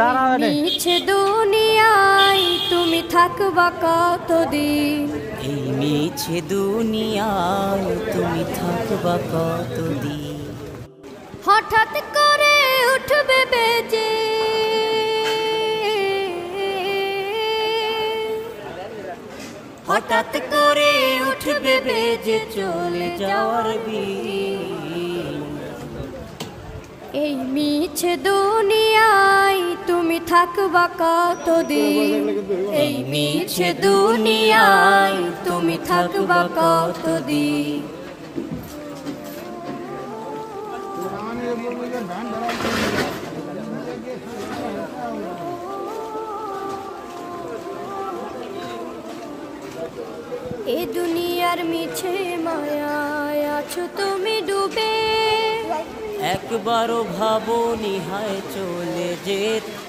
মিছে দুনিয়ায় তুমি থাকবা কতদিন, এই মিছে দুনিয়ায় তুমি থাকবা কতদিন। হঠাৎ করে উঠবে বেজে, হঠাৎ করে উঠবে বেজে চলে যাওয়ার বিন। এই মিছে দুনিয়ায় তুমি থাকবা কতদিন, এই মিছে দুনিয়ায় তুমি থাকবা কতদিন। এ দুনিয়ার মিছে মায়ায় আছো তুমি ডুবে, একবারও ভাবো নিহায় চলে যেতে।